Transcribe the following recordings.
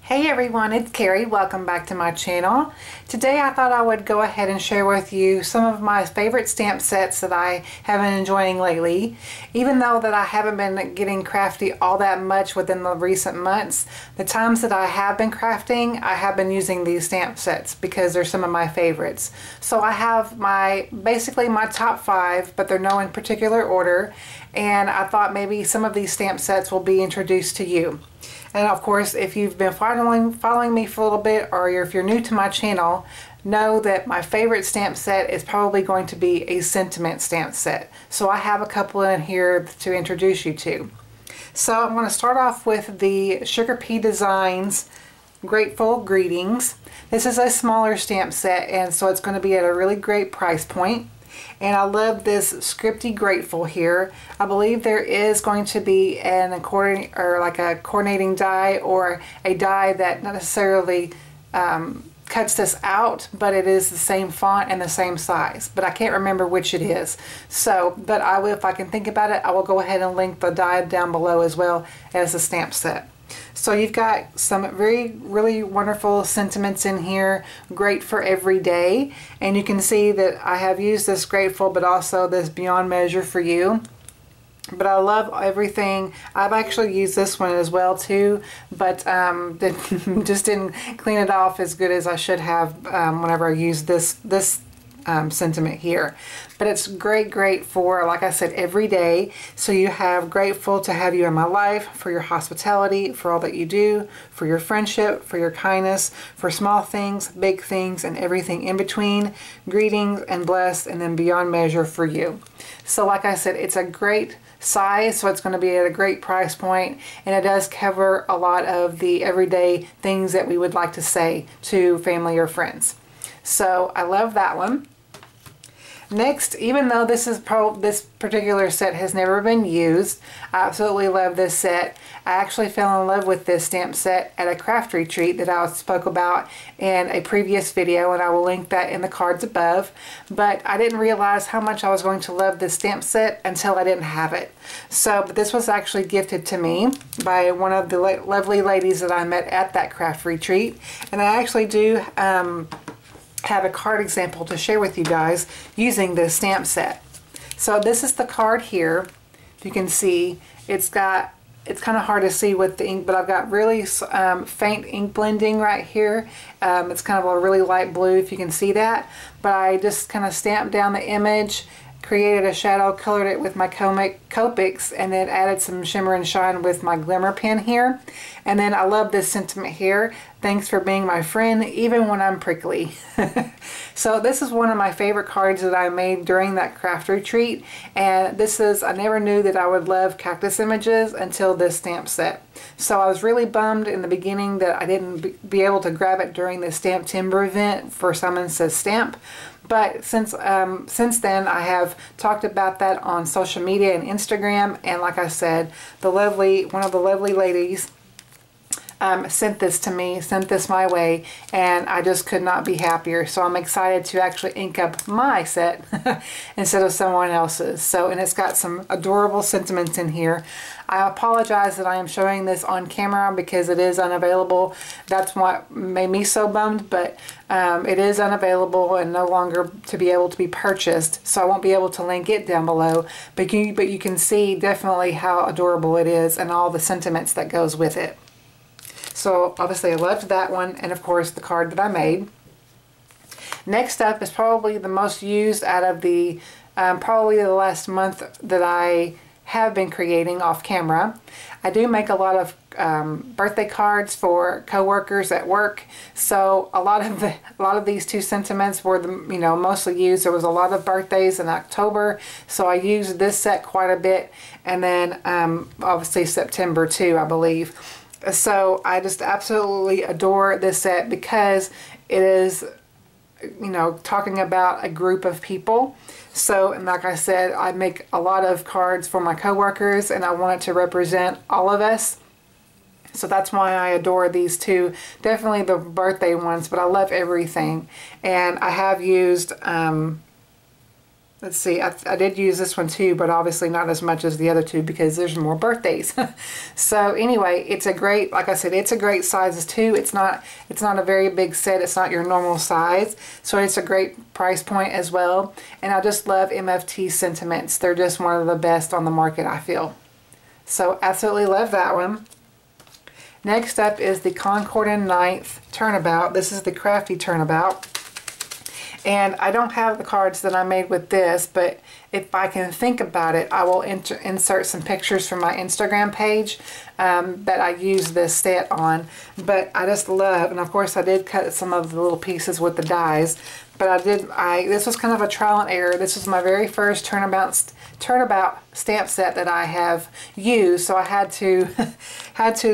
Hey everyone, it's Carrie. Welcome back to my channel. Today I thought I would go ahead and share with you some of my favorite stamp sets that I have been enjoying lately. Even though that I haven't been getting crafty all that much within the recent months, the times that I have been crafting, I have been using these stamp sets because they're some of my favorites. So I have basically my top 5, but they're no in particular order, and I thought maybe some of these stamp sets will be introduced to you. And of course, if you've been following me for a little bit, or if you're new to my channel, know that my favorite stamp set is probably going to be a sentiment stamp set. So I have a couple in here to introduce you to. So I'm going to start off with the SugarPea Designs Grateful Greetings. This is a smaller stamp set, and so it's going to be at a really great price point. And I love this scripty grateful here. I believe there is going to be a coordinating die, or a die that not necessarily cuts this out, but it is the same font and the same size, but I can't remember which it is. So, but I will, if I can think about it, I will go ahead and link the die down below as well as the stamp set. So you've got some really wonderful sentiments in here, great for every day. And you can see that I have used this grateful, but also this beyond measure for you. But I love everything. I've actually used this one as well too, but just didn't clean it off as good as I should have whenever I used this sentiment here. But it's great for, like I said, every day. So you have grateful to have you in my life, for your hospitality, for all that you do, for your friendship, for your kindness, for small things, big things, and everything in between. Greetings and blessed, and then beyond measure for you. So like I said, it's a great size, so it's going to be at a great price point, and it does cover a lot of the everyday things that we would like to say to family or friends. So I love that one. Next, even though this particular set has never been used, I absolutely love this set. I actually fell in love with this stamp set at a craft retreat that I spoke about in a previous video, and I will link that in the cards above. But I didn't realize how much I was going to love this stamp set until I didn't have it. But this was actually gifted to me by one of the lovely ladies that I met at that craft retreat, and I actually do have a card example to share with you guys using this stamp set. So this is the card here. If you can see, it's kind of hard to see with the ink, but I've got really faint ink blending right here. It's kind of a really light blue, if you can see that. But I just kind of stamped down the image, created a shadow, colored it with my Copics, and then added some shimmer and shine with my glimmer pen here. And then I love this sentiment here. Thanks for being my friend, even when I'm prickly. So this is one of my favorite cards that I made during that craft retreat. And I never knew that I would love cactus images until this stamp set. So I was really bummed in the beginning that I didn't be able to grab it during the Stamp Timber event for Someone Says Stamp. But since then, I have talked about that on social media and Instagram, and like I said, one of the lovely ladies sent this to me, sent this my way, and I just could not be happier. So I'm excited to actually ink up my set instead of someone else's. So, and it's got some adorable sentiments in here. I apologize that I am showing this on camera because it is unavailable. That's what made me so bummed, but it is unavailable and no longer to be able to be purchased, so I won't be able to link it down below. But you can see definitely how adorable it is and all the sentiments that goes with it. So obviously I loved that one, and of course the card that I made. Next up is probably the most used out of the probably the last month that I have been creating off camera. I do make a lot of birthday cards for co-workers at work, so a lot of these two sentiments were mostly used. There was a lot of birthdays in October, so I used this set quite a bit, and then obviously September too, I believe. So I just absolutely adore this set because it is, talking about a group of people. So, and like I said, I make a lot of cards for my coworkers, and I want it to represent all of us. So that's why I adore these two. Definitely the birthday ones, but I love everything. And I have used let's see, I did use this one too, but obviously not as much as the other two because there's more birthdays. So anyway, it's a great, like I said, it's a great size too. It's not a very big set. It's not your normal size. So it's a great price point as well. And I just love MFT sentiments. They're just one of the best on the market, I feel. So absolutely love that one. Next up is the Concord and 9th Turnabout. This is the Crafty Turnabout. And I don't have the cards that I made with this, but if I can think about it, I will insert some pictures from my Instagram page that I use this set on. But I just love, and of course I did cut some of the little pieces with the dies, but this was kind of a trial and error. This was my very first Turnabout stamp set that I have used, so I had to,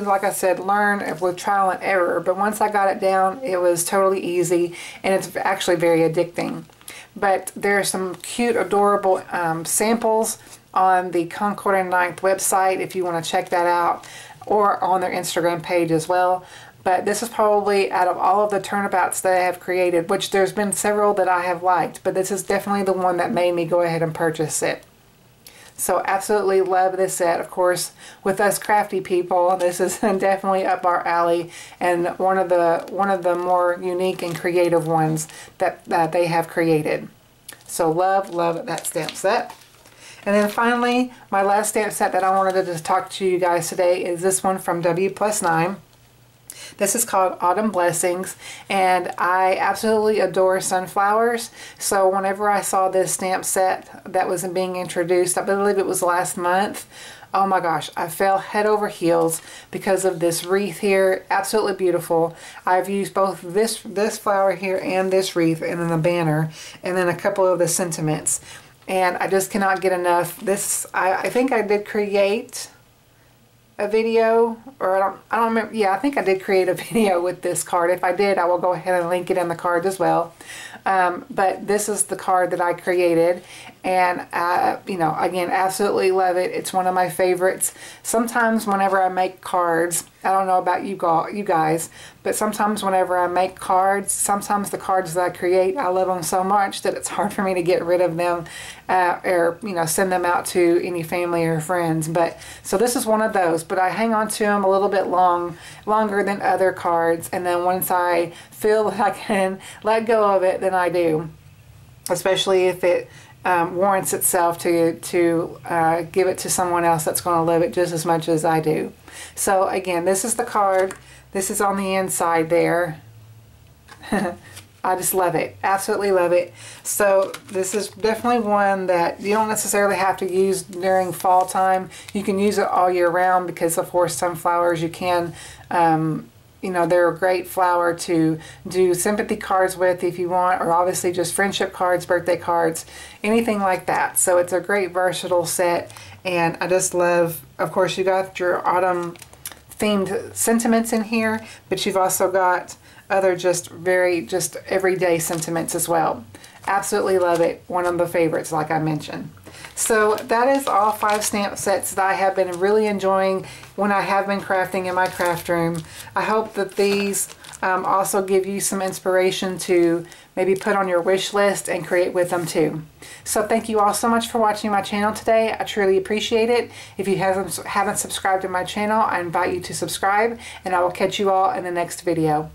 like I said, learn with trial and error. But once I got it down, it was totally easy, and it's actually very addicting. But there's some cute, adorable samples on the Concord and 9th website if you want to check that out, or on their Instagram page as well. But this is probably, out of all of the Turnabouts that I have created, which there's been several that I have liked, but this is definitely the one that made me go ahead and purchase it. So absolutely love this set. Of course, with us crafty people, this is definitely up our alley, and one of the more unique and creative ones that they have created. So love that stamp set. And then finally, my last stamp set that I wanted to talk to you guys today is this one from W+9. This is called Autumn Blessings, and I absolutely adore sunflowers. So whenever I saw this stamp set that was being introduced, I believe it was last month, oh my gosh, I fell head over heels because of this wreath here. Absolutely beautiful. I've used both this flower here and this wreath, and then the banner, and then a couple of the sentiments. And I just cannot get enough. This, I think I did create a video, or I don't remember. Yeah, I think I did create a video with this card. If I did, I will go ahead and link it in the card as well. But this is the card that I created, and you know, again, absolutely love it. It's one of my favorites. Sometimes whenever I make cards, I don't know about you guys, but sometimes whenever I make cards, sometimes the cards that I create, I love them so much that it's hard for me to get rid of them, or you know, send them out to any family or friends. But so this is one of those, but I hang on to them a little bit longer than other cards, and then once I feel that I can let go of it, then I do, especially if it warrants itself to give it to someone else that's going to love it just as much as I do. So again, this is the card. This is on the inside there. I just love it. Absolutely love it. So this is definitely one that you don't necessarily have to use during fall time. You can use it all year round because, of course, sunflowers you can, you know, they're a great flower to do sympathy cards with if you want, or obviously just friendship cards, birthday cards, anything like that. So it's a great versatile set, and I just love, of course, you got your autumn themed sentiments in here, but you've also got other just everyday sentiments as well. Absolutely love it. One of the favorites, like I mentioned. So that is all 5 stamp sets that I have been really enjoying when I have been crafting in my craft room. I hope that these also give you some inspiration to maybe put on your wish list and create with them too. So thank you all so much for watching my channel today. I truly appreciate it. If you haven't subscribed to my channel, I invite you to subscribe, and I will catch you all in the next video.